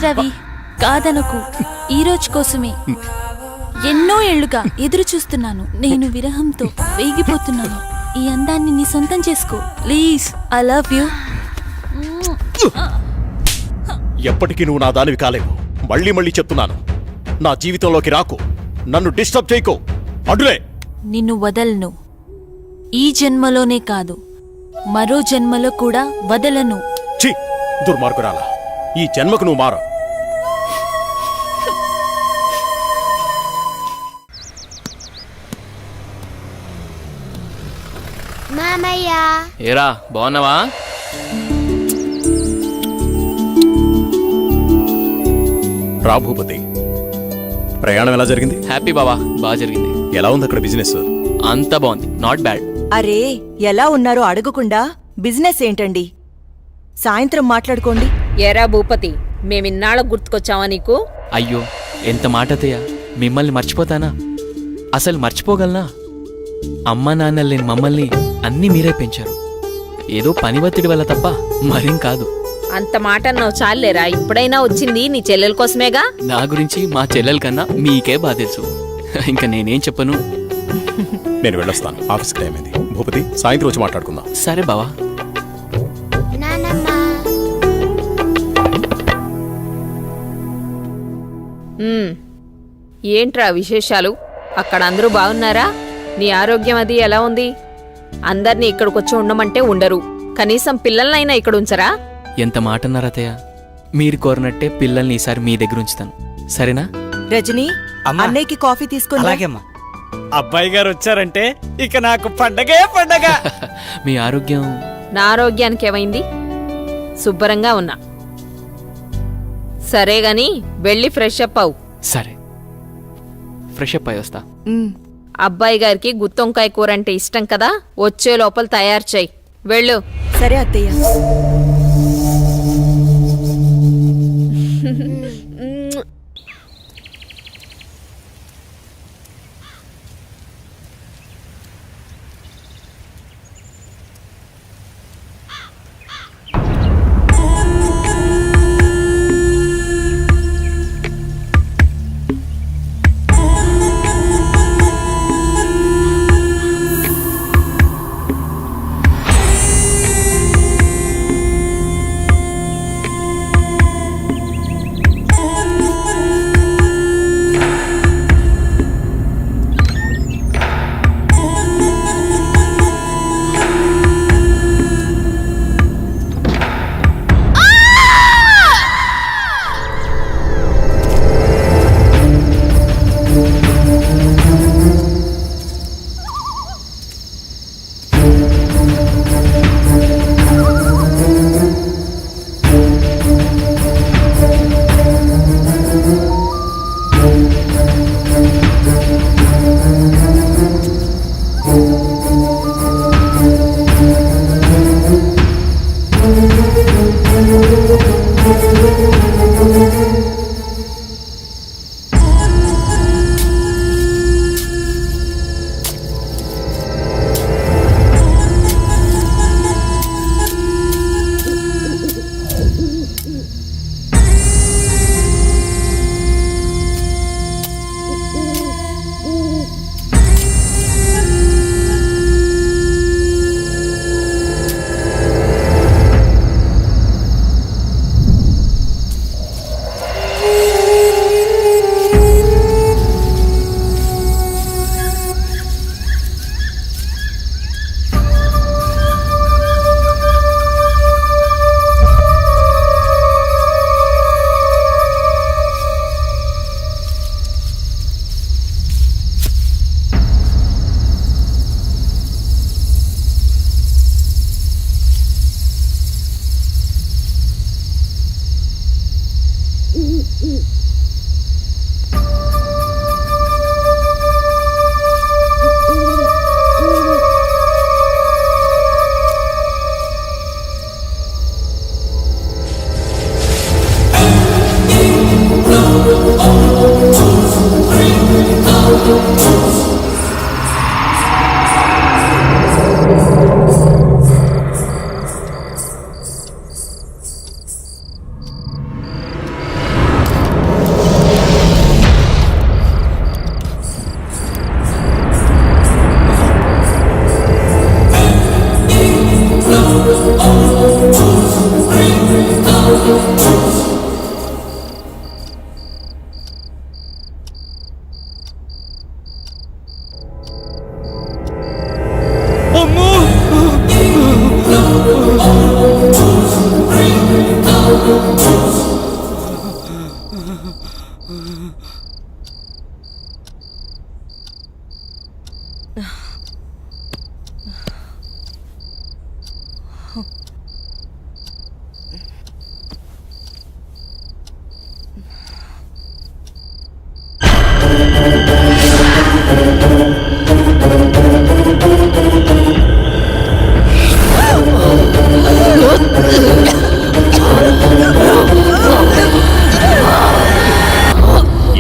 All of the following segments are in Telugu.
రవి, కాదనకు. ఈ రోజు కోసమే ఎన్నో ఏళ్లుగా ఎదురు చూస్తున్నాను. నేను విరహంతో వేగిపోతున్నాను. ఈ అందాన్ని నీ సొంతం చేసుకో ప్లీజ్. I love you. ఎప్పటికీ నువ్వు నా దానివి కాలేవు. మళ్ళీ మళ్ళీ చెప్తున్నాను, నా జీవితంలోకి రాకు, నన్ను డిస్టర్బ్ చేయకు. అడులే. నిన్ను వదలను. ఈ జన్మలోనే కాదు, మరో జన్మలో కూడా వదలను. ఛీ, దుర్మార్గురాలా, ఈ జన్మకు నువ్వు మారు. మామయ్య, ఏరా బాగున్నావా? రా భూపతి, ప్రయాణం ఎలా జరిగింది? హ్యాపీ బావా, బాగా జరిగింది. ఎలా ఉంది అక్కడ బిజినెస్? అంతా బాగుంది, నాట్ బ్యాడ్. అరే, ఎలా ఉన్నారో అడగకుండా బిజినెస్ ఏంటండి? సాయంత్రం మాట్లాడుకోండి. ఏరా భూపతి, మేమిన్నాళ్ళకు గుర్తుకొచ్చావా నీకు? అయ్యో, ఎంత మాట అత్తయ్య, మిమ్మల్ని మర్చిపోతానా? అసలు మర్చిపోగలనా? అమ్మా నాన్నలు లేని మమ్మల్ని అన్నీ మీరే పెంచారు. ఏదో పని ఒత్తిడి వల్ల తప్ప మరేం కాదు. అంత మాట అన్నావు చాలేరా. ఇప్పుడైనా వచ్చింది నీ చెల్లెల కోసమేగా. నా గురించి మా చెల్లెల కన్నా మీకే బాధ తెలుసు. ఇంకా నేనేం చెప్పను. నేను వెళ్ళొస్తాను, ఆఫీస్కి టైం అయింది. భూపతి, సాయంత్రం వచ్చి మాట్లాడుకుందాం. సరే బావా. నానమ్మ, ఏంట్రా విశేషాలు? అక్కడ అందరూ బాగున్నారా? నీ ఆరోగ్యం అది ఎలా ఉంది? అందర్నీ ఇక్కడికొచ్చి ఉండమంటే ఉండరు. కనీసం పిల్లలనైనా ఇక్కడ ఉంచరా? ఎంత మాట అన్నారు అత్తయ్య. మీరు కోరినట్టే పిల్లల్ని ఈసారి మీ దగ్గర ఉంచుతాను, సరేనా? రజనీ, అన్నయ్యకి కాఫీ తీసుకుని రా. అలాగేమ్మా. అబ్బాయి గారు వచ్చారంటే ఇక నాకు పండగే పండగ. మీ ఆరోగ్యం? నా ఆరోగ్యానికి ఏమైంది? శుభ్రంగా ఉన్నా. సరే గాని వెళ్ళి ఫ్రెష్ అప్ అవు. సరే, ఫ్రెష్ అప్ అయి వస్తా. అబ్బాయి గారికి గుత్తొంకాయ కూర అంటే ఇష్టం కదా, వచ్చే లోపల తయారు చెయ్యి. వెళ్ళు. సరే అత్తయ్య.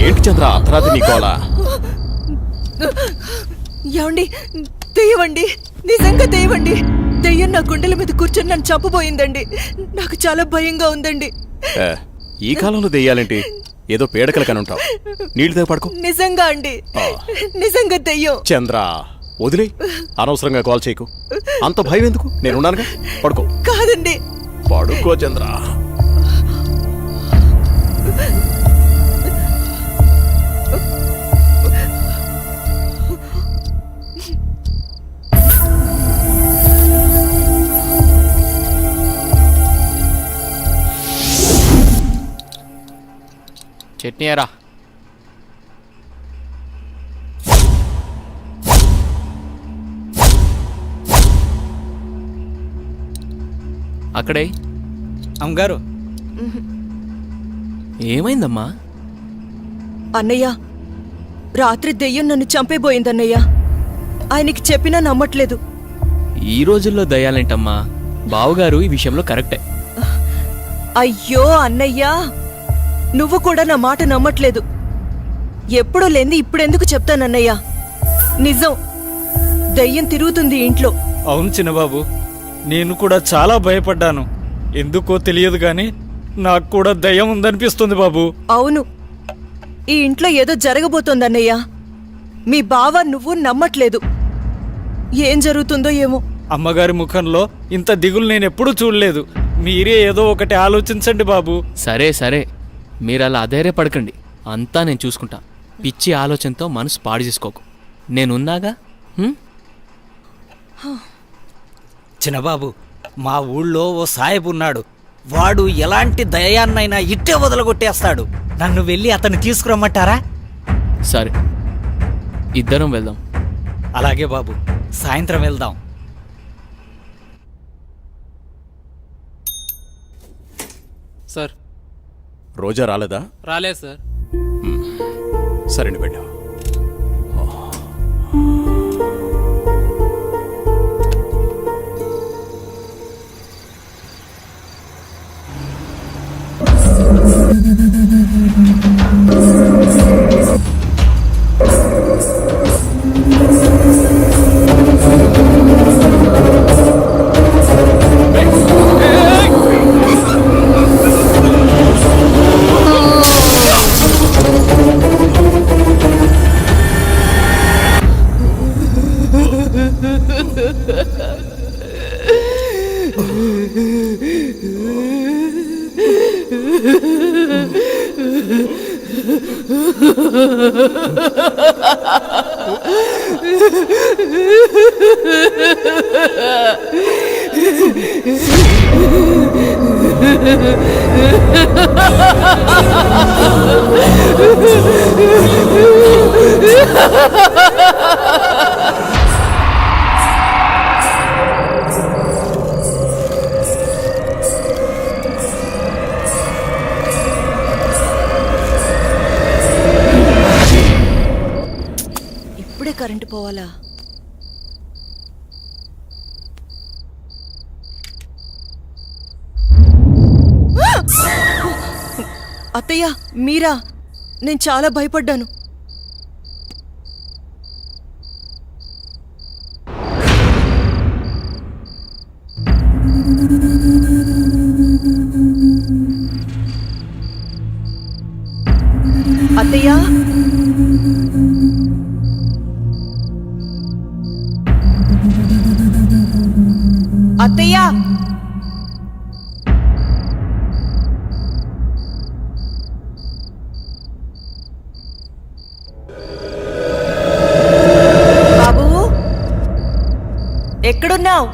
ఏంటి చంద్ర అర్ధరాత్రి నీ గోల? ఏమండి, దెయ్యమండి, నిజంగా దెయ్యమండి. దెయ్యం నా గుండెల మీద కూర్చొని నన్ను చంపబోయిందండి. నాకు చాలా భయంగా ఉందండి. ఏ, ఈ కాలంలో దెయ్యాలేంటి? ఏదో పేడకల కనుంటావు. నీళ్ళు తాగి పడుకో. నిజంగా అండి, నిజంగా దెయ్యం. చంద్ర వదిలే, అనవసరంగా కాల్ చేయకు. అంత భయం ఎందుకు? నేనున్నానుగా, పడుకో. కాదండి, పడుకో చంద్ర. చట్నీ ఎరా. అక్కడే. అమ్మగారు, ఏమైందమ్మా? అన్నయ్య, రాత్రి దెయ్యం నన్ను చంపేబోయిందన్నయ్య. ఆయనకి చెప్పినా నమ్మట్లేదు. ఈ రోజుల్లో దయ్యాలేంటమ్మా? బావగారు ఈ విషయంలో కరెక్టే. అయ్యో అన్నయ్యా, నువ్వు కూడా నా మాట నమ్మట్లేదు. ఎప్పుడూ లేంది ఇప్పుడెందుకు చెప్తానన్నయ్యా? నిజం, దయ్యం తిరుగుతుంది ఇంట్లో. అవును చిన్నబాబు, నేను కూడా చాలా భయపడ్డాను. ఎందుకో తెలియదు గాని నాకు కూడా దయ్యం ఉందనిపిస్తుంది బాబు. అవును, ఈ ఇంట్లో ఏదో జరగబోతోందన్నయ్యా. మీ బావ నువ్వు నమ్మట్లేదు. ఏం జరుగుతుందో ఏమో. అమ్మగారి ముఖంలో ఇంత దిగులు నేనెప్పుడూ చూడలేదు. మీరే ఏదో ఒకటి ఆలోచించండి బాబు. సరే సరే, మీరు అలా అధైర్యపడకండి. అంతా నేను చూసుకుంటా. పిచ్చి ఆలోచనతో మనసు పాడు చేసుకోకు. నేనున్నాగా. చిన్నబాబు, మా ఊళ్ళో ఓ సాయబు ఉన్నాడు. వాడు ఎలాంటి దయాన్నైనా ఇట్టే వదలగొట్టేస్తాడు. నన్ను వెళ్ళి అతన్ని తీసుకురమ్మంటారా? సరే, ఇద్దరం వెళ్దాం. అలాగే బాబు, సాయంత్రం వెళ్దాం. సార్, రోజా రాలేదా? రాలేదు సార్. సరే నువ్వు వెళ్ళు. ఇప్పుడే కరెంటు పోవాలా? అత్తయ్య, మీరా? నేను చాలా భయపడ్డాను. అత్తయ్య, అత్తయ్య, బాబు, ఎక్కడున్నావు?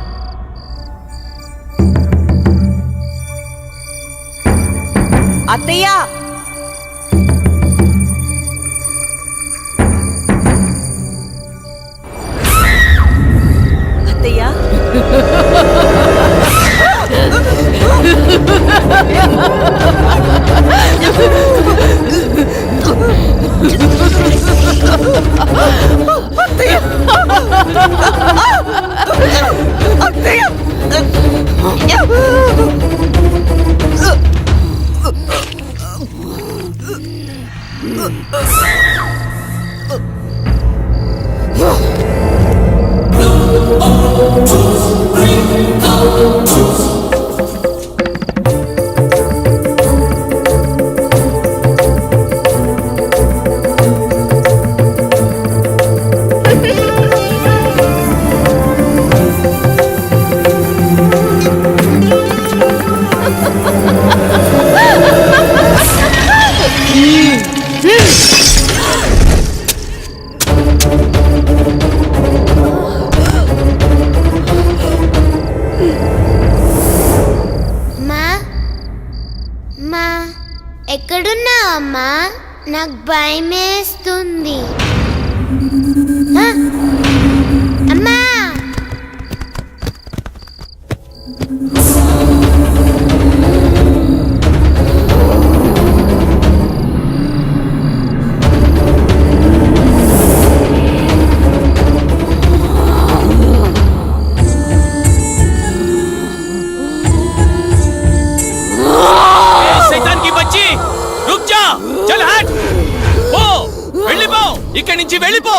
అత్తయ్య, నాకు భయమేస్తుంది. ఆ! అమ్మా शैतान की बच्ची रुक जा चल हट पो వెళ్ళిపో ఇక్కడి నుంచి వెళ్ళిపో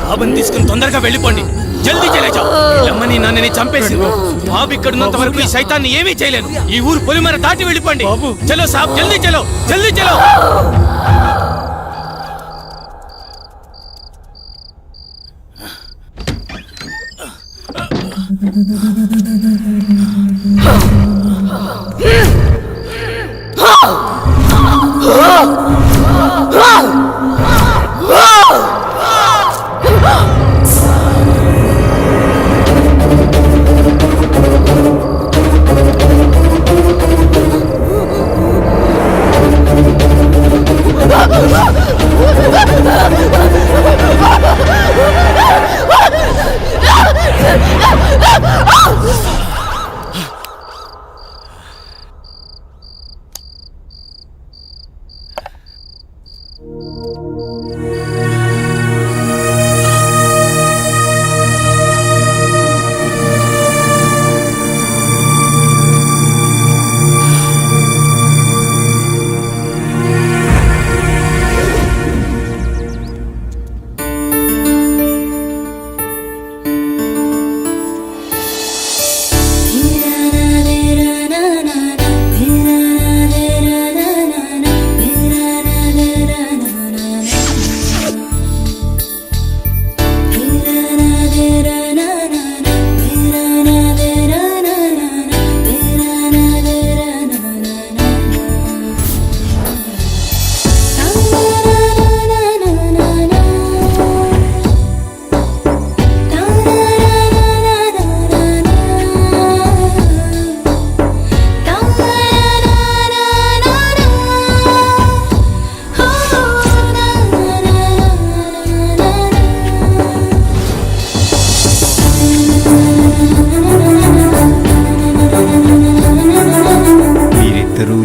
బాబుని తీసుకుని తొందరగా వెళ్ళిపోండి జల్దీ చలేజా అమ్మని నన్నని చంపేసి బాబు ఇక్కడున్నంత వరకు ఈ సైతాన్ని ఏమీ చేయలేను ఈ ఊరు పొలిమర దాటి వెళ్ళిపోండి చలో సాబ్ జల్దీ చలో జల్దీ చలో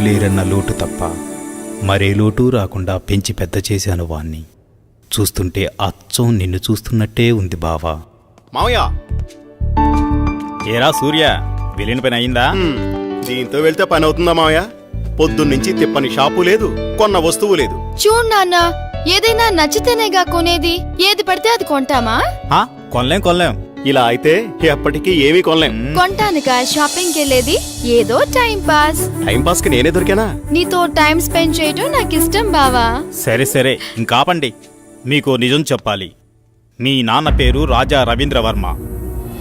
లేరన్న లోటు తప్ప మరే లోటు రాకుండా పెంచి పెద్ద చేశాను వాణ్ణి. చూస్తుంటే అచ్చం నిన్ను చూస్తున్నట్టే ఉంది బావా. మావయ్య ఏరా సూర్య, వెళ్ళిన పని అయిందా? దీంతో వెళ్తే పని అవుతుందా మావయ్య? పొద్దున్నుంచి తిప్పని షాపు లేదు, కొన్న వస్తువు లేదు. చూడు నాన్న, ఏదైనా నచ్చితేనేగా కొనేది, ఏది పడితే అది కొంటామా? కొనలేం. ఇలా అయితే ఎప్పటికీ ఏమీ కొనలేం. కొంటానుగా షాపింగ్ వెళ్ళేది, ఏదో టైం పాస్. టైం పాస్ కి నేనే దొరికానా? నీతో టైం స్పెండ్ చేయటం నాకు ఇష్టం బావా. సరే ఇంకాపండి. మీకు నిజం చెప్పాలి. మీ నాన్న పేరు రాజా రవీంద్రవర్మ,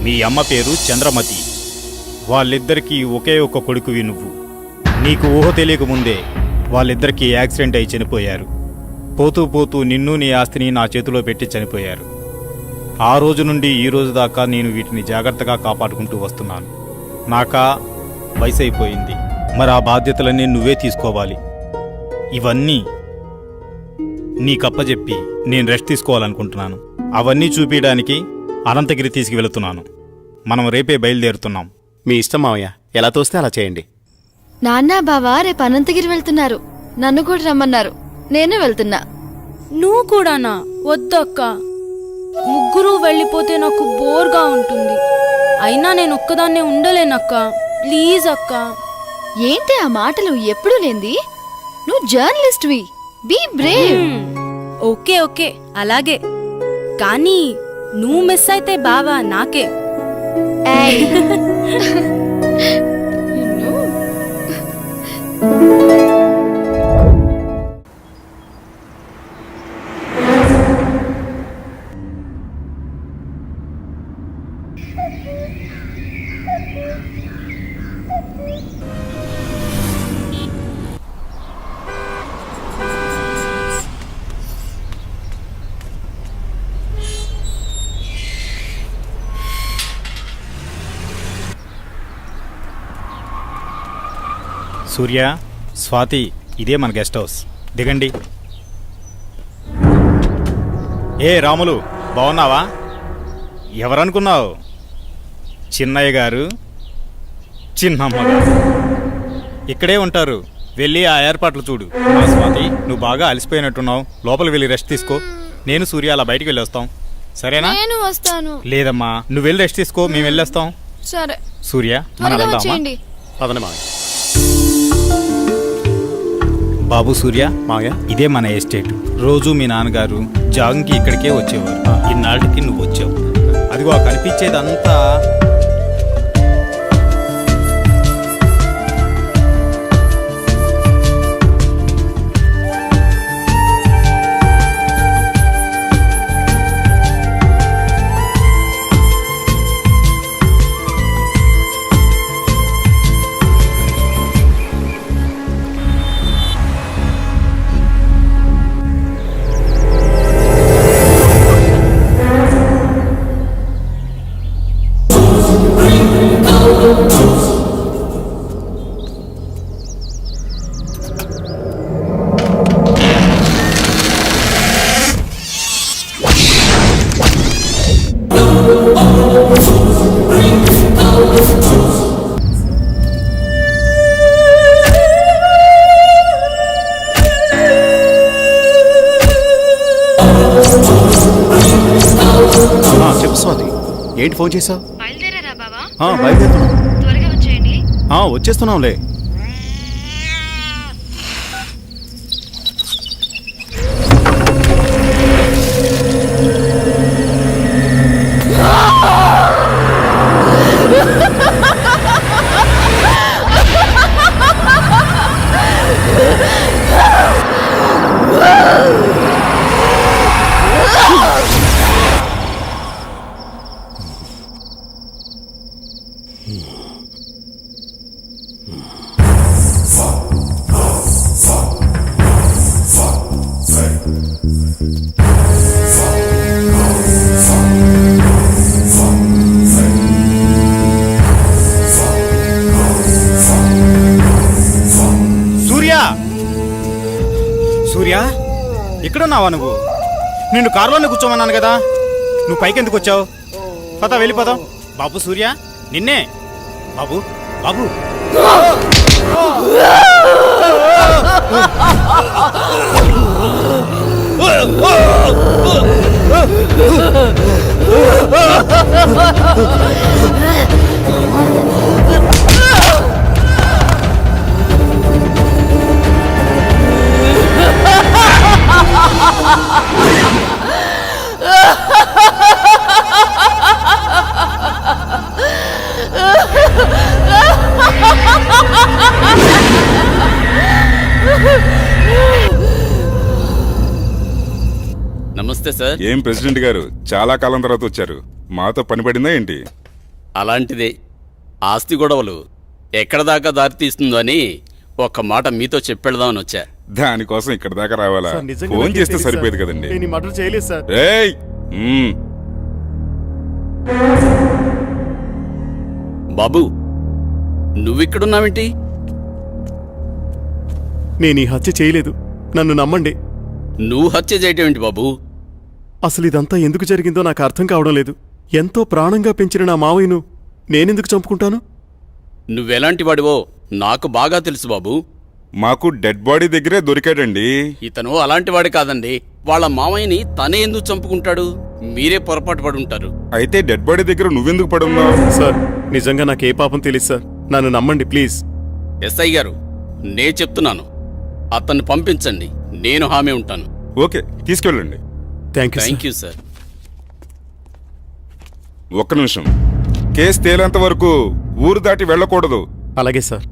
మీ అమ్మ పేరు చంద్రమతి. వాళ్ళిద్దరికీ ఒకే ఒక కొడుకువి నువ్వు. నీకు ఊహ తెలియకముందే వాళ్ళిద్దరికీ యాక్సిడెంట్ అయి చనిపోయారు. పోతూ నిన్ను నీ ఆస్తిని నా చేతిలో పెట్టి చనిపోయారు. ఆ రోజు నుండి ఈ రోజు దాకా నేను వీటిని జాగ్రత్తగా కాపాడుకుంటూ వస్తున్నాను. నాకా వయసు అయిపోయింది, మరి ఆ బాధ్యతలన్నీ నువ్వే తీసుకోవాలి. ఇవన్నీ నీకప్పచెప్పి నేను రెస్ట్ తీసుకోవాలనుకుంటున్నాను. అవన్నీ చూపించడానికి అనంతగిరి తీసుకువెళుతున్నాను. మనం రేపే బయలుదేరుతున్నాం. మీ ఇష్టం మావయ్య, ఎలా తోస్తే అలా చేయండి. నాన్న బావా రేపు అనంతగిరి వెళ్తున్నారు, నన్ను కూడా రమ్మన్నారు. నేను వెళ్తున్నా. నువ్వు కూడానా? వద్దక్క, ముగ్గురు వెళ్ళిపోతే నాకు బోర్గా ఉంటుంది. అయినా నేను ఒక్కదాన్నే ఉండలేనక్క, ప్లీజ్ అక్క. ఏంటి ఆ మాటలు ఎప్పుడు లేంది? నువ్వు జర్నలిస్ట్వి, బీ బ్రేవ్. ఓకే అలాగే, కానీ నువ్వు మిస్ అయితే బావా నాకే. ఏయ్. సూర్య, స్వాతి, ఇదే మన గెస్ట్ హౌస్. దిగండి. ఏ రాములు, బాగున్నావా? ఎవరనుకున్నావు? చిన్నయ్య గారు, చిన్నమ్మ గారు ఇక్కడే ఉంటారు. వెళ్ళి ఆ ఏర్పాట్లు చూడు. స్వాతి, నువ్వు బాగా అలసిపోయినట్టున్నావు. లోపలికి వెళ్ళి రెస్ట్ తీసుకో. నేను సూర్య అలా బయటికి వెళ్ళి వస్తాం. సరేనా? నేను వస్తాను. లేదమ్మా, నువ్వు వెళ్ళి రెస్ట్ తీసుకో, మేము వెళ్ళొస్తాం. సరే, సూర్య, మనం త్వరగా వెళ్దామా? వచ్చేయండి. పదండి మావయ్య. బాబు సూర్య, మావయ్య, ఇదే మన ఎస్టేట్. రోజు మీ నాన్నగారు జాగింగ్కి ఇక్కడికే వచ్చేవారు. ఇన్నాళ్ళకి నువ్వు వచ్చావు. అదిగో కనిపించేదంతా చెప్పు స్వాతి, ఏంటి ఫోన్ చేసావు? బయలుదేరారా బావా? బయలుదేరుతున్నాం. త్వరగా వచ్చేయండి. వచ్చేస్తున్నాంలే. సూర్య, ఇక్కడున్నావా నువ్వు? నిన్ను కారులోనే కూర్చోమన్నాను కదా, నువ్వు పైకెందుకు వచ్చావు? పద వెళ్ళిపోదాం. బాబు సూర్య, నిన్నే. బాబు, బాబు. నమస్తే సార్. ఏం ప్రెసిడెంట్ గారు, చాలా కాలం తర్వాత వచ్చారు. మాతో పని పడిందా ఏంటి? అలాంటిదే. ఆస్తి గొడవలు ఎక్కడ దాకా దారి తీస్తుందో అని ఒక్క మాట మీతో చెప్పెడదామని వచ్చా. దానికోసం ఇక్కడ దాకా రావాలా? సార్, నిజంగా ఫోన్ నాకే చేస్తే తెలీదు సరిపోయేది సార్. కదండి. నేను ఈ మర్డర్ చేయలేదు సార్. ఏయ్! బాబు, నువ్విక్కడున్నావేంటి? నేను ఈ హత్య చేయలేదు, నన్ను నమ్మండి. నువ్వు హత్య చేయటం ఏంటి బాబు? అసలు ఇదంతా ఎందుకు జరిగిందో నాకు అర్థం కావడం లేదు. ఎంతో ప్రాణంగా పెంచిన నా మావయ్యను నేనెందుకు చంపుకుంటాను? నువ్వెలాంటి వాడివో నాకు బాగా తెలుసు బాబు. మాకు డెడ్ బాడీ దగ్గరే దొరికాడండి. ఇతను అలాంటి వాడి కాదండి. వాళ్ళ మామయ్యని తనే ఎందుకు చంపుకుంటాడు? మీరే పొరపాటు పడి ఉంటారు. అయితే డెడ్ బాడీ దగ్గర నువ్వెందుకు పడున్నావు? సార్, నిజంగా నాకే పాపం తెలియదు సార్, నన్ను నమ్మండి ప్లీజ్. ఎస్ఐ గారు, నే చెప్తున్నాను, అతన్ని పంపించండి, నేను హామీ ఉంటాను. ఓకే, తీసుకెళ్ళండి. Thank you sir. ఒక్క నిమిషం. కేసు తేలేంత వరకు ఊరు దాటి వెళ్ళకూడదు. అలాగే సార్.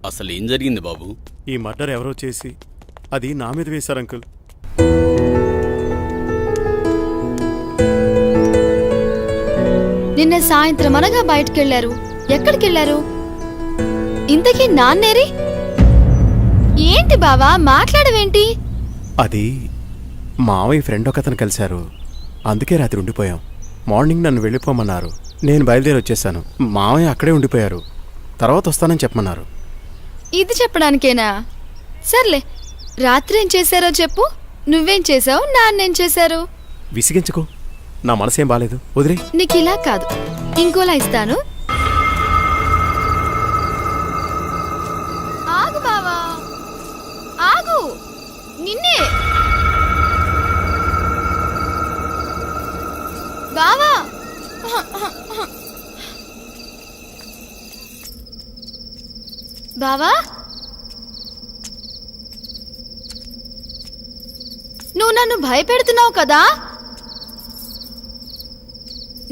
అసలు ఏం జరిగింది బాబు? ఈ మర్డర్ ఎవరో చేసి అది నా మీద వేశారు అంకుల్. నిన్న సాయంత్రం అనగా బయటకెళ్లారు. ఎక్కడికెళ్లారు? ఇంతకీ నాన్నేరి? ఏంటి బావా మాట్లాడవేంటి? అది మావయ్య ఫ్రెండ్ ఒకతను కలిశారు, అందుకే రాత్రి ఉండిపోయాం. మార్నింగ్ నన్ను వెళ్ళిపోమన్నారు, నేను బయలుదేరి వచ్చేసాను. మావయ్య అక్కడే ఉండిపోయారు, తర్వాత వస్తానని చెప్పమన్నారు. ఇది చెప్పడానికేనా? సర్లే, రాత్రి ఏం చేశారో చెప్పు. నువ్వేం చేసావు, నాన్నేం చేశారు? విసిగించుకో, నా మనసేం బాలేదు, వదిలే. నీకు ఇలా కాదు, ఇంకోలా ఇస్తాను. ఆగు బావా, ఆగు. నిన్నే బావా. బావా, నువ్వు నన్ను భయపెడుతున్నావు కదా?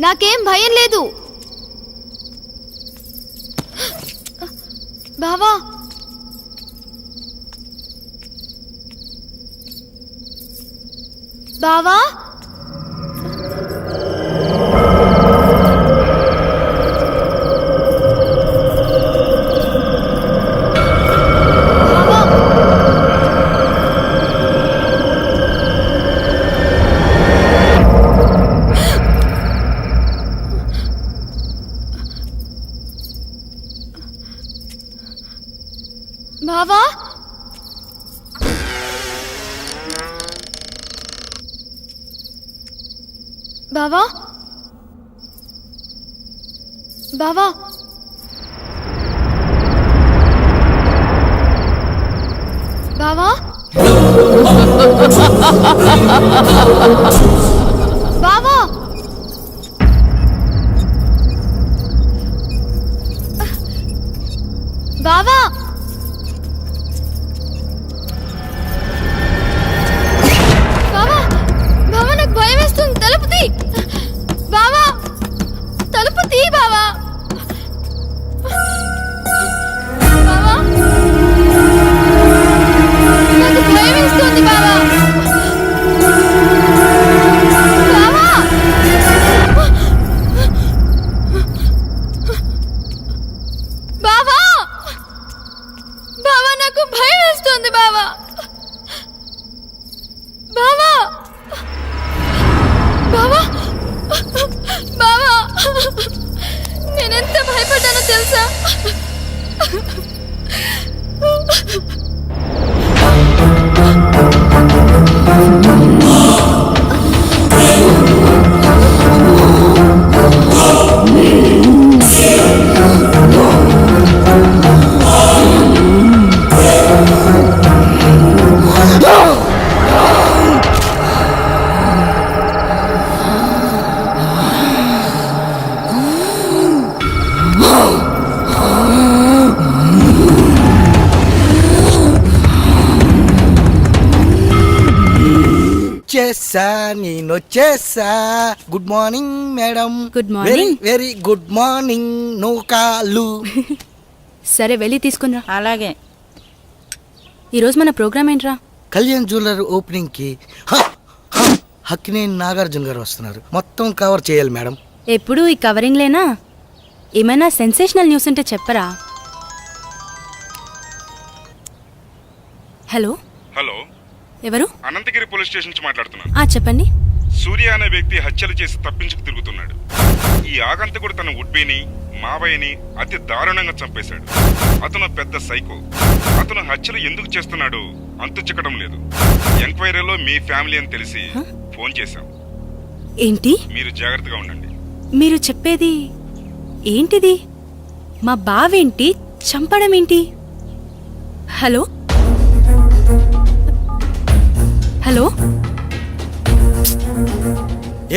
నాకేం భయం లేదు బావా. బావా, బావా, బావా, బావా, బావా, బావా, బావా, బావా, బావా, నాకు భయం వేస్తుంది. తలుపు తీ బావా, తలుపు తీ బావా. బావా, నాకు భయం వేస్తుంది బావా. బావా, బావా, బావా, నాకు భయం వేస్తుంది బావా. బావా, బావా, బావా, నేనెంత భయపడ్డానో తెలుసా? చేసా, నేనొచ్చేసా. Good morning madam. Good very very good morning. Nookalu. సరే, వెళ్ళి తీసుకునిరా. అలాగే. ఈరోజు మన ప్రోగ్రామ్ ఏంట్రా? కళ్యాణ్ జ్యువెలర్ ఓపెనింగ్ కి హక్కినేని నాగార్జున గారు వస్తున్నారు. మొత్తం కవర్ చేయాలి మేడం. ఎప్పుడు ఈ కవరింగ్ లేనా? ఏమైనా సెన్సేషనల్ న్యూస్ ఉంటే చెప్పరా? హలో, హలో, ఎవరు? అనంతగిరి పోలీస్ స్టేషన్ నుంచి మాట్లాడుతున్నాను. చెప్పండి. సూర్య అనే వ్యక్తి హత్యలు చేసి తప్పించుకు తిరుగుతున్నాడు. ఈ ఆగంతకుడు తన ఉడ్బీని, మావయ్యని అతి దారుణంగా చంపేశాడు. అతను పెద్ద సైకో. అతను హత్యలు ఎందుకు చేస్తున్నాడు అంతు చిక్కడం లేదు. ఎంక్వైరీలో మీ ఫ్యామిలీ అని తెలిసి ఫోన్ చేశాం. ఏంటి? మీరు జాగ్రత్తగా ఉండండి. మీరు చెప్పేది ఏంటిది? మా బావేంటి చంపడం ఏంటి? హలో, హలో,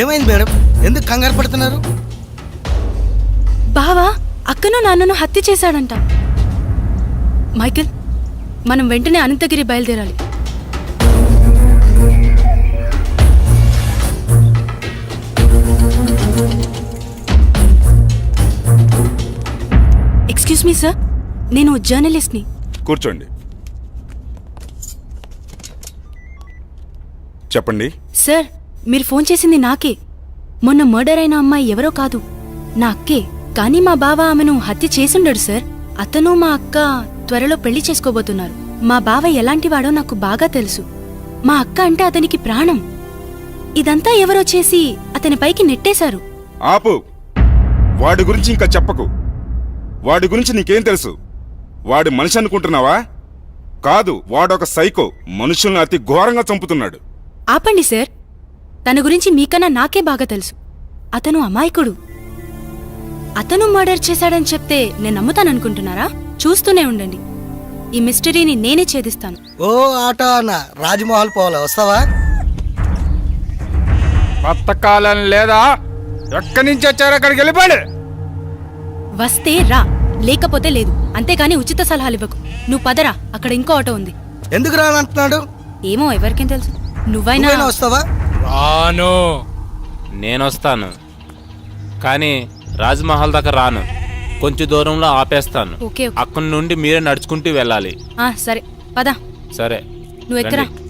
ఏమైంది మేడం? ఎందుకు కంగారు పడుతున్నారు? బావా అక్కను నాన్నను హత్య చేశాడంట. మైకేల్, మనం వెంటనే అనంతగిరి బయలుదేరాలి. ఎక్స్క్యూజ్ మీ సార్, నేను జర్నలిస్ట్ని. కూర్చోండి. చెప్పండి. సార్, మీరు ఫోన్ చేసింది నాకే. మొన్న మర్డర్ అయిన అమ్మాయి ఎవరో కాదు, నా అక్కే. కానీ మా బావ ఆమెను హత్య చేసుండడు సార్. అతను మా అక్క త్వరలో పెళ్లి చేసుకోబోతున్నారు. మా బావ ఎలాంటివాడో నాకు బాగా తెలుసు. మా అక్క అంటే అతనికి ప్రాణం. ఇదంతా ఎవరో చేసి అతని పైకి నెట్టేశారు. ఆపు. వాడి గురించి ఇంకా చెప్పకు. వాడి గురించి నీకేం తెలుసు? వాడి మనిషి అనుకుంటున్నావా? కాదు, వాడొక సైకో. మనుషుల్ని అతి ఘోరంగా చంపుతున్నాడు. ఆపండి సార్, తన గురించి మీకన్నా నాకే బాగా తెలుసు. అతను అమాయకుడు. అతను మర్డర్ చేశాడని చెప్తే నేను నమ్ముతాననుకుంటున్నారా? చూస్తూనే ఉండండి, ఈ మిస్టరీని నేనే ఛేదిస్తాను. ఓ ఆటో అన్న, రాజ్మహల్ పోవాలా, వస్తావా? బతకాలని లేదా? ఎక్కడి నుంచి వచ్చారో అక్కడికి వెళ్ళిపోండి. వస్తే రా, లేకపోతే లేదు. అంతేగాని ఉచిత సలహాలు ఇవ్వకు. నువ్వు పదరా, అక్కడ ఇంకో ఆటో ఉంది. ఎందుకు రానంటున్నాడు? ఏమో, ఎవరికేం తెలుసు. నువ్వైనా వస్తావా? రాను. నేనొస్తాను, కానీ రాజ్మహల్ దాకా రాను. కొంచెం దూరంలో ఆపేస్తాను. Okay, okay. అక్కడి నుండి మీరే నడుచుకుంటూ వెళ్ళాలి. సరే పద. సరే, నువ్వు ఎక్కరా. రండి.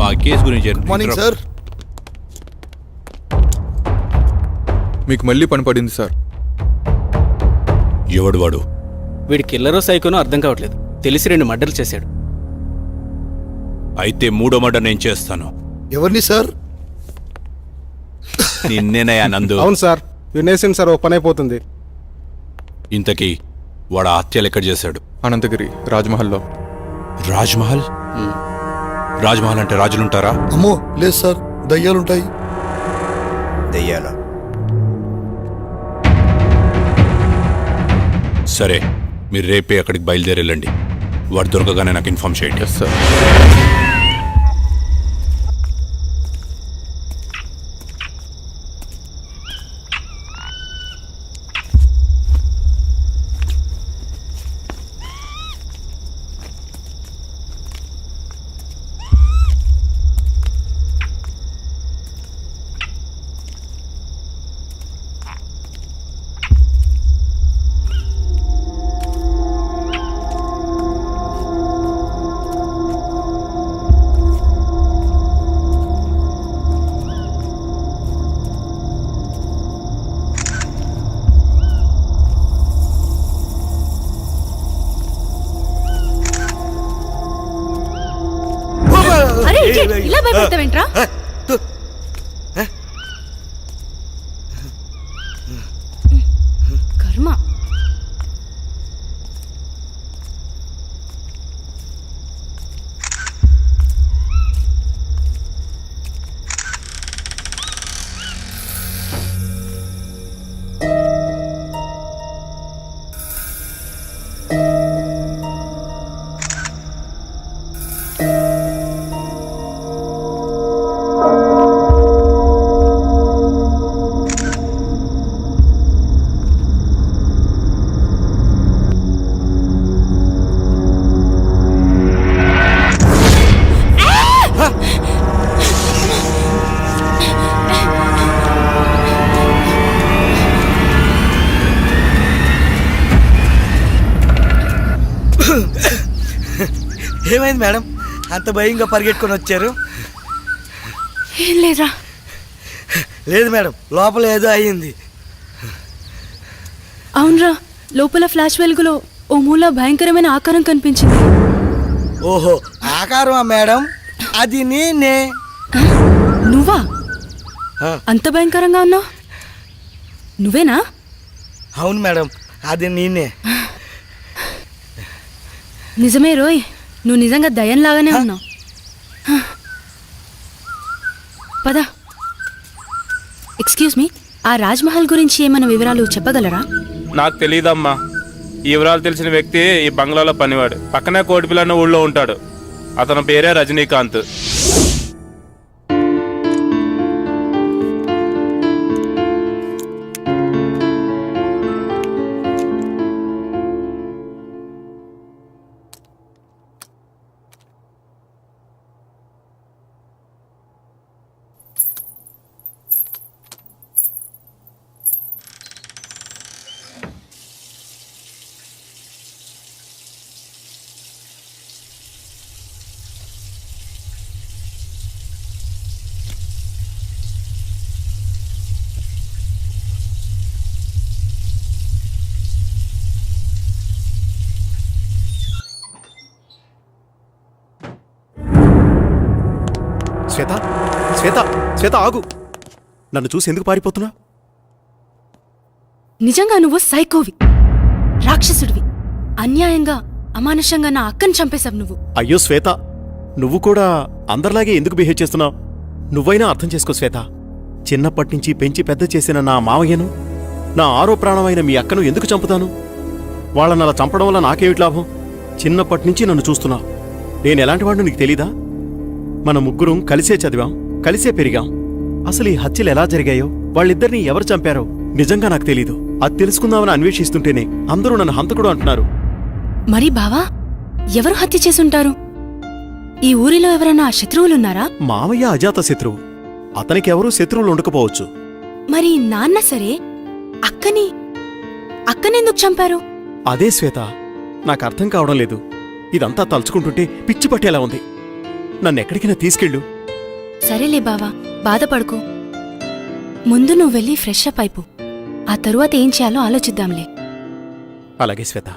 ఆ కేసు గురించి మార్నింగ్ సార్. మీకు మళ్ళీ పని పడింది సార్. ఎవడు వాడు? వీడి కిల్లరో సైకోనో అర్థం కావట్లేదు. తెలిసి 2 మర్డర్లు చేశాడు. అయితే 3వ మర్డర్ నేను చేస్తాను. ఎవరిని సార్? నిన్నేనయ్యా నందు. అవును సార్, వినేసింది సార్, ఓ పని అయిపోతుంది. ఇంతకీ వాడు ఆ హత్యలు ఎక్కడ చేశాడు? అనంతగిరి రాజ్మహల్లో. రాజ్మహల్? రాజ్మహల్ అంటే రాజులుంటారా? అమ్మో లేదు సార్, దయ్యాలుంటాయి. దయ్యాలా? సరే, మీరు రేపే అక్కడికి బయలుదేరి వెళ్ళండి. వాడు దొరకగానే నాకు ఇన్ఫార్మ్ చేయండి. Yes sir. అరే ఇలా భయపడతావేంట్రా? కర్మ. ఏమైంది మేడం, అంత భయంగా పరిగెట్టుకొని వచ్చారు? ఏం లేదా? లేదు మేడం, లోపల ఏదో అయ్యింది. అవునరా, లోపల ఫ్లాష్ వెలుగులో ఓ మూల భయంకరమైన ఆకారం కనిపించింది. ఓహో, ఆకారమా మేడం? అది నేనే. నువ్వా? అంత భయంకరంగా ఉన్నావు? నువ్వేనా? అవును మేడం, అది నేనే. నిజమే రోయ్, నువ్వు నిజంగా దయ్యంలాగానే ఉన్నావు. పద. ఎక్స్క్యూజ్ మీ, ఆ రాజ్మహల్ గురించి ఏమైనా వివరాలు చెప్పగలరా? నాకు తెలియదమ్మా. ఈ వివరాలు తెలిసిన వ్యక్తి ఈ బంగ్లాలో పనివాడు. పక్కనే కోటిపిల్ల అన్న ఊళ్ళో ఉంటాడు. అతని పేరే రజనీకాంత్. శ్వేత శ్వేత శ్వేత ఆగు. నన్ను చూసి ఎందుకు పారిపోతున్నా? నిజంగా నువ్వు సైకోవి, రాక్షసుడివి. అన్యాయంగా అమానుషంగా నా అక్కని చంపేశావు నువ్వు. అయ్యో శ్వేత, నువ్వు కూడా అందరిలాగే ఎందుకు బిహేవ్ చేస్తున్నావు? నువ్వైనా అర్థం చేసుకో శ్వేత. చిన్నప్పటినుంచి పెంచి పెద్ద చేసిన నా మావయ్యను, నా ఆరో ప్రాణమైన మీ అక్కను ఎందుకు చంపుతాను? వాళ్ళని అలా చంపడం వల్ల నాకేమిటి లాభం? చిన్నప్పటినుంచి నన్ను చూస్తున్నావు. నేను ఎలాంటి వాడిని నీకు తెలీదా? మన ముగ్గురం కలిసే చదివాం, కలిసే పెరిగాం. అసలు ఈ హత్యలు ఎలా జరిగాయో, వాళ్ళిద్దరినీ ఎవరు చంపారో నిజంగా నాకు తెలీదు. అది తెలుసుకుందామని అన్వేషిస్తుంటేనే అందరూ నన్ను హంతకుడు అంటున్నారు. మరి బావా, ఎవరు హత్య చేసుంటారు? ఈ ఊరిలో ఎవరైనా శత్రువులున్నారా? మావయ్య అజాత శత్రువు, అతనికి ఎవరూ శత్రువులు ఉండకపోవచ్చు. మరి నాన్న సరే, అక్కనెందుకు చంపారు? అదే శ్వేత, నాకు అర్థం కావడం లేదు. ఇదంతా తలుచుకుంటుంటే పిచ్చి పట్టేలా ఉంది. నన్నెక్కడికైనా తీసుకెళ్ళు. సరేలే బావా, బాధపడుకో. ముందు నువ్వు వెళ్ళి ఫ్రెష్ అప్ అయిపో. ఆ తరువాత ఏం చేయాలో ఆలోచిద్దాంలే. అలాగే శ్వేత.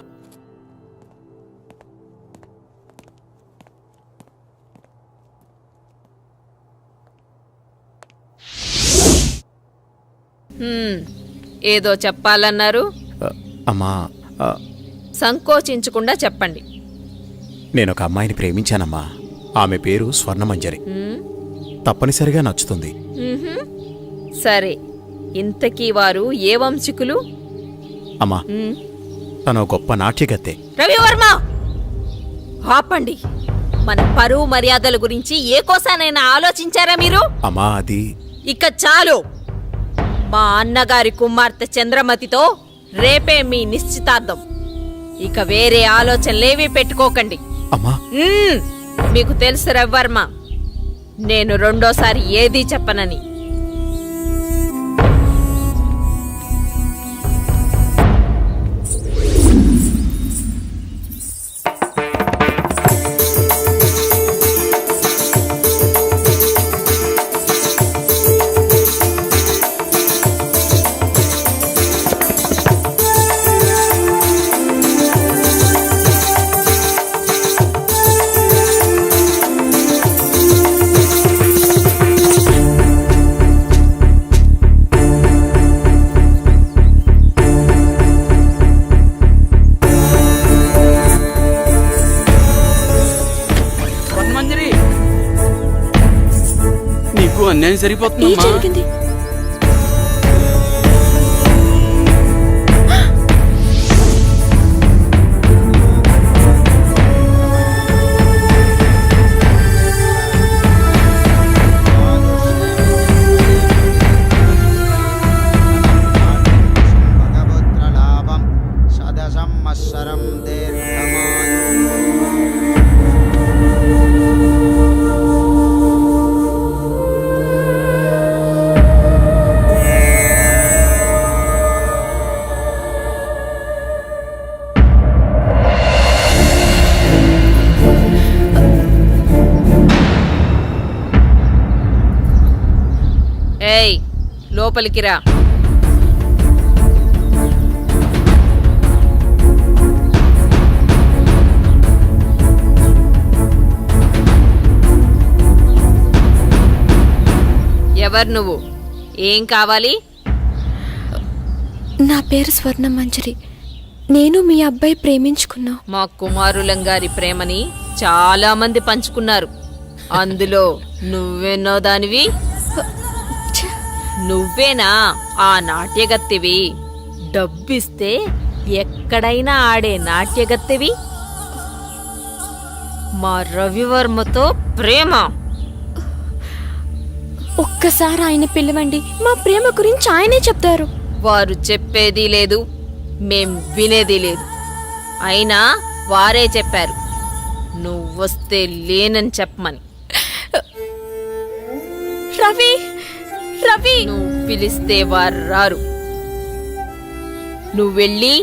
ఏదో చెప్పాలన్నారు, అమ్మా, సంకోచించకుండా చెప్పండి. నేనొక అమ్మాయిని ప్రేమించానమ్మా. ఆమె పేరు స్వర్ణమంజరి. తప్పనిసరిగా నచ్చుతుంది. సరే, ఇంతకీ వారు ఏ వంశికులు? అమ్మా, తను గొప్ప నాట్యగత్తె. రవివర్మ, ఆపండి. మన పరువు మర్యాదల గురించి ఏ కోసానైనా ఆలోచించారా మీరు? అమ్మా, అది ఇక చాలు. మా అన్నగారి కుమార్తె చంద్రమతితో రేపే మీ నిశ్చితార్థం. ఇక వేరే ఆలోచనలేవీ పెట్టుకోకండి. అమ్మా, మీకు తెలుసు రవివర్మ, నేను రెండోసారి ఏదీ చెప్పనని. నీకు అన్యాయం సరిపోతుందమ్మా. ఏయ్, లోపలికి రా. ఎవరు నువ్వు? ఏం కావాలి? నా పేరు స్వర్ణమంజరి. నేను మీ అబ్బాయి ప్రేమించుకున్నా. మా కుమారులంగారి ప్రేమని చాలా మంది పంచుకున్నారు. అందులో నువ్వెన్నో దానివి. నువ్వేనా ఆ నాట్యగత్తెవి? డబ్బిస్తే ఎక్కడైనా ఆడే నాట్యగత్తెవి? మా రవివర్మతో ప్రేమ? ఒక్కసారి ఆయన పిలవండి, మా ప్రేమ గురించి ఆయనే చెప్తారు. వారు చెప్పేది లేదు, మేం వినేది లేదు. అయినా వారే చెప్పారు నువ్వొస్తే లేనని చెప్పమని. రవి, రవి, నువ్వు పిలిస్తే వారు రారు. నువ్వెళ్ళి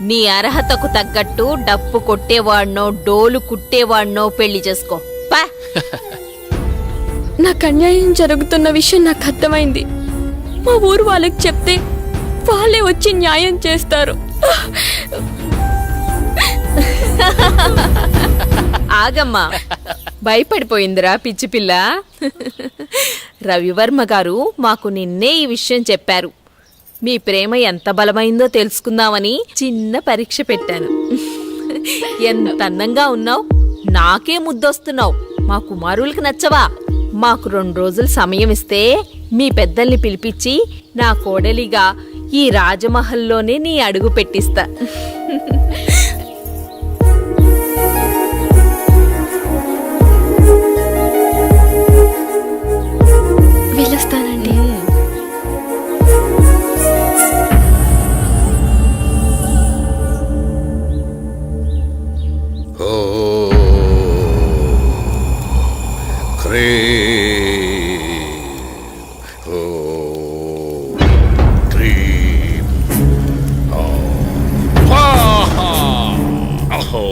నీ అర్హతకు తగ్గట్టు డప్పు కొట్టేవాడినో డోలు కుట్టేవాడినో పెళ్లి చేసుకో. నాకు అన్యాయం జరుగుతున్న విషయం నాకు అర్థమైంది. మా ఊరు వాళ్ళకి చెప్తే వాళ్ళే వచ్చి న్యాయం చేస్తారు. ఆగమ్మా, భయపడిపోయిందిరా పిచ్చి పిల్ల. రవివర్మ గారు మాకు నిన్నే ఈ విషయం చెప్పారు. మీ ప్రేమ ఎంత బలమైందో తెలుసుకుందామని చిన్న పరీక్ష పెట్టాను. ఎంత అందంగా ఉన్నావు, నాకే ముద్దొస్తున్నావు. మా కుమారులకు నచ్చవా? మాకు 2 రోజులు సమయం ఇస్తే మీ పెద్దల్ని పిలిపించి నా కోడలిగా ఈ రాజమహల్లోనే నీ అడుగు పెట్టిస్తా. వెళ్ళొస్తానండి. ఓ క్రీ ఓ క్రీం ఓ స్వాహా అహో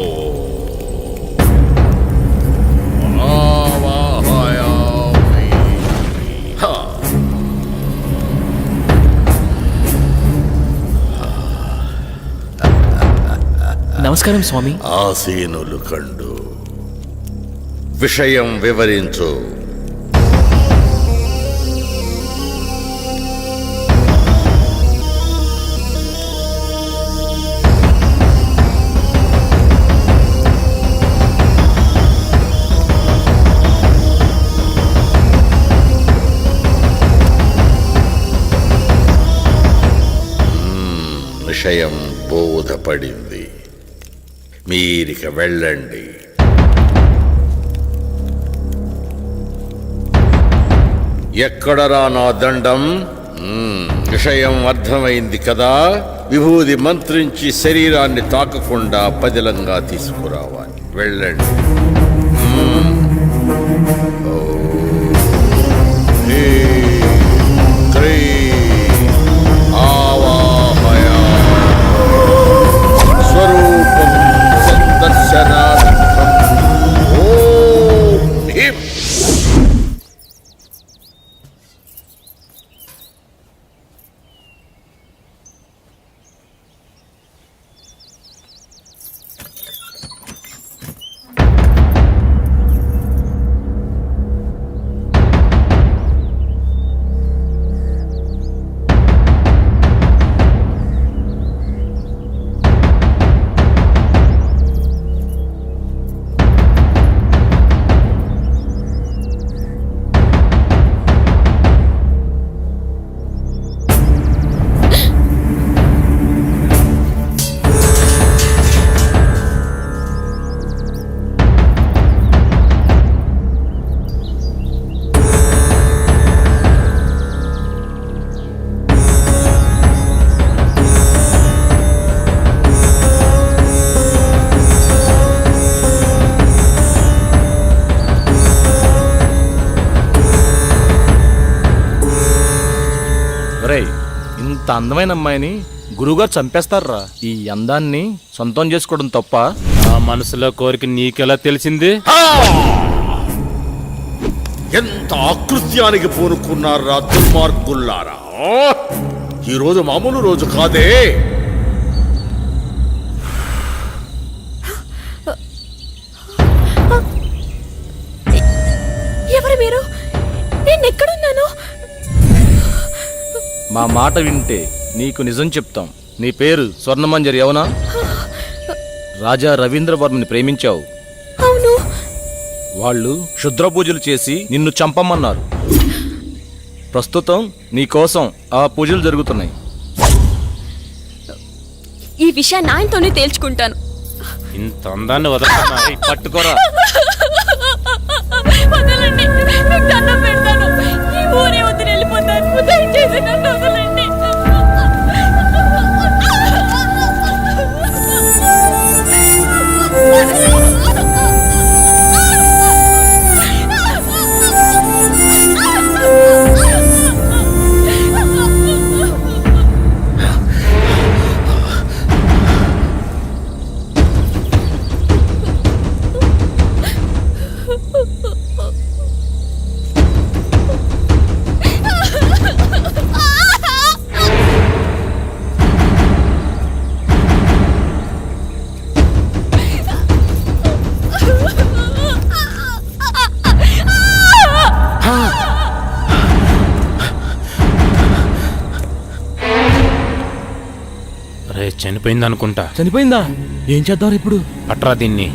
ఆవాహయామి హ నమస్కారం స్వామి. ఆసీనులు కండు విషయం వివరించు. విషయం బోధపడింది. మీరిక వెళ్ళండి. ఎక్కడరా నా దండం? విషయం అర్థమైంది కదా. విభూది మంత్రించి శరీరాన్ని తాకకుండా పదిలంగా తీసుకురావాలి. వెళ్ళండి. ఓ స్వరూపం సందర్శనార్థం. ఓం హ్రీం. ఇంత అందమైన అమ్మాయిని గురువుగారు చంపేస్తారా? ఈ అందాన్ని సొంతం చేసుకోవడం తప్ప? నా మనసులో కోరిక నీకెలా తెలిసింది? ఎంత ఆకృత్యానికి పూనుకున్నారా దుర్మార్గుల్లారా! ఈరోజు మామూలు రోజు కాదే. ఎవరు మీరు? నేను ఎక్కడున్నాను? మా మాట వింటే నీకు నిజం చెప్తాం. నీ పేరు స్వర్ణమంజరి అవునా? రాజా రవీంద్రవర్మని ప్రేమించావు. అవును. వాళ్ళు క్షుద్ర పూజలు చేసి నిన్ను చంపమన్నారు. ప్రస్తుతం నీ కోసం ఆ పూజలు జరుగుతున్నాయి. ఈ విషయాన్ని ఆయనతోనే తేల్చుకుంటాను. ఇంత అందాన్ని వదలనా? పట్టుకోరా. వదలండి, మీకు దండం పెడతాను. ఈ ఊరే వదిలి వెళ్ళిపోతాను. దయచేసి నన్ను వదలండి. చనిపోయింది అనుకుంటా. చనిపోయిందా? ఏం చేద్దాం ఇప్పుడు? పట్రా దీన్ని.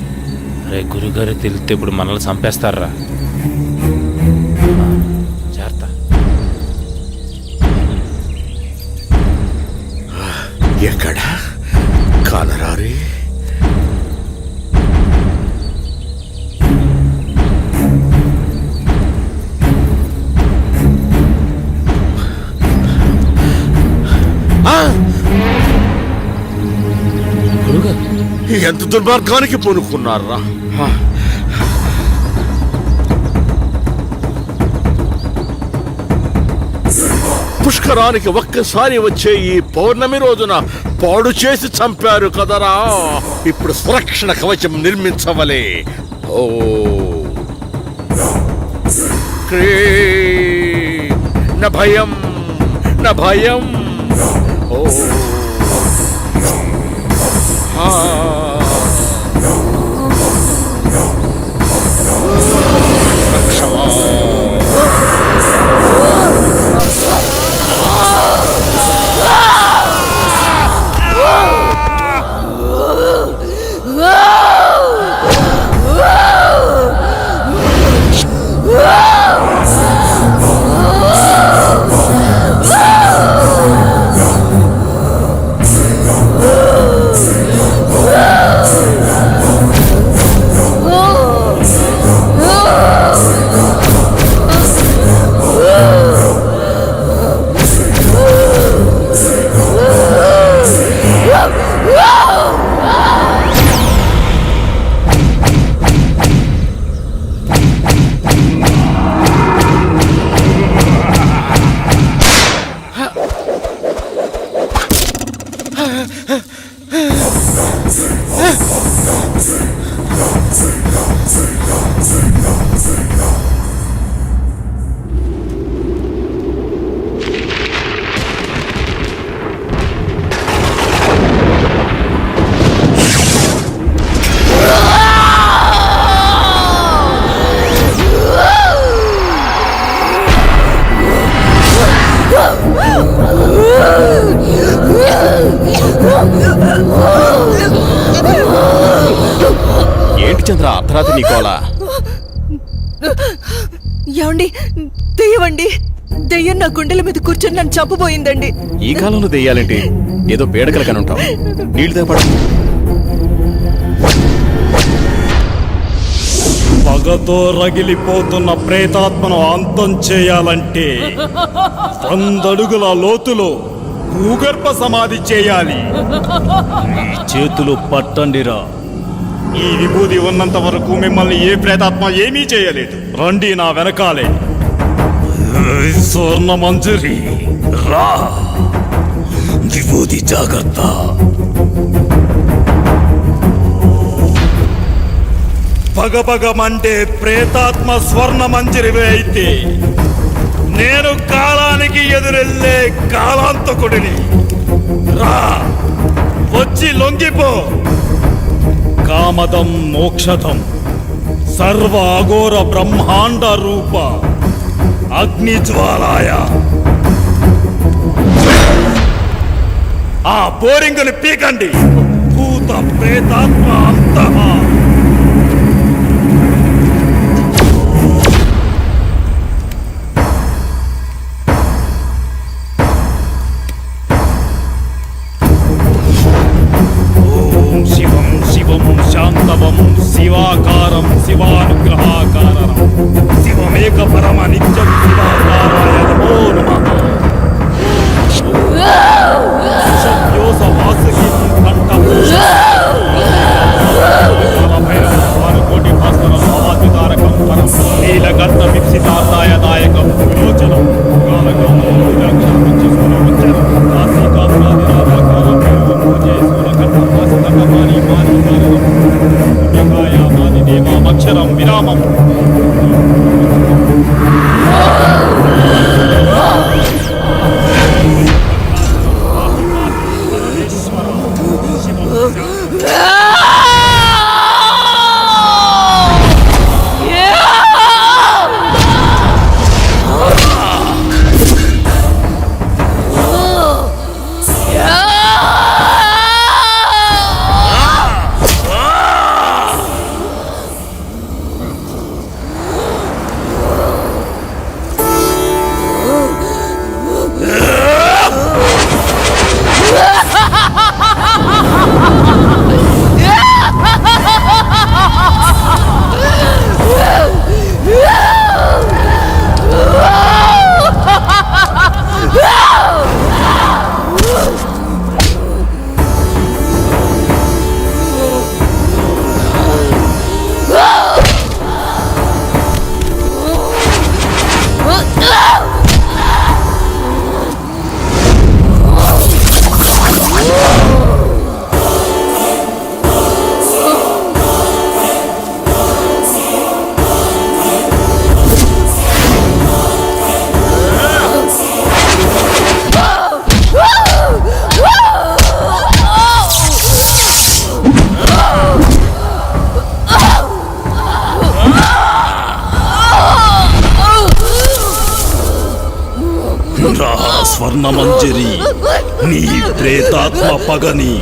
రే గురుగారు తెలిస్తే ఇప్పుడు మనల్ని చంపేస్తారా. జాగ్రత్త. ఎక్కడ కానరారి? ఎంత దుర్మార్గానికి పూనుకున్నారా? పుష్కరానికి ఒక్కసారి వచ్చే ఈ పౌర్ణమి రోజున పాడు చేసి చంపారు కదరా. ఇప్పుడు సురక్షణ కవచం నిర్మించవలే. ఓ న భయం న భయం. ఓ ఏంటి చంద్ర అర్ధరాత్రి నీకోలా? ఏమండి, దెయ్యమండి. దెయ్యం నా గుండెల మీద కూర్చొని నన్ను చంపబోయిందండి. ఈ కాలంలో దెయ్యాలేంటి? ఏదో పేడకలు కనుంటావు. నీళ్ళు తేపడం. పగతో రగిలిపోతున్న ప్రేతాత్మను అంతం చేయాలంటే 100 అడుగుల లోతులో భూగర్భ సమాధి చేయాలి. ఈ చేతులు పట్టండిరా. ఈ విభూది ఉన్నంత వరకు మిమ్మల్ని ఏ ప్రేతాత్మ ఏమీ చేయలేదు. రండి నా వెనకాలే. స్వర్ణ మంజరి రా. విభూది జాగ్రత్త. పగపగమంటే ప్రేతాత్మ స్వర్ణ మంజరివే అయితే నేను కాలానికి ఎదురెళ్ళే కాలాంతకుడిని. రా, వచ్చి లొంగిపో. కామదం మోక్షదం సర్వ అఘోర బ్రహ్మాండ రూప అగ్నిజ్వాలాయ. ఆ బోరింగుని పీకండి. భూత ప్రేతాత్మ అంతమా. శివం శివం శాంతవం శివాకారం శివానుగ్రహాకారం శివమేక పరమ నిత్యం శివాకారాయ నమో నమః. శబ్యోస వాసుకి కంఠం కోటి భాస్కరం భవాద్యుతారకం పరం నీలగంధ విప్సితార్థాయ దాయకం విలోచనం కాలకం అక్షరం విరామం. స్వర్ణమంజరి నీ ప్రేతాత్మ పగని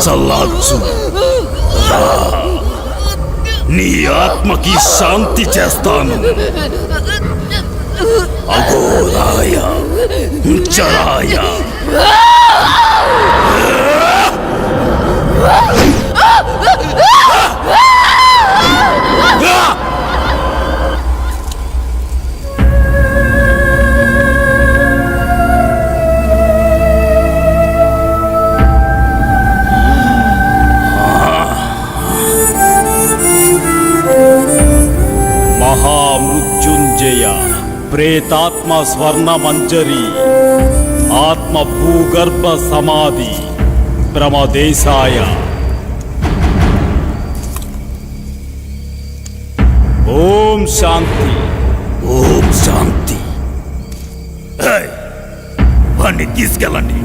చల్లార్చు. రా, నీ ఆత్మకి శాంతి చేస్తాను. అఘోరాయ చరాయ మహామృత్యుంజయ ప్రేతాత్మ స్వర్ణమంజరి ఆత్మ భూగర్భ సమాధి ప్రమదేశాయ. ఓం శాంతి. ఓం శాంతి. వాణ్ణి తీసుకెళ్ళండి.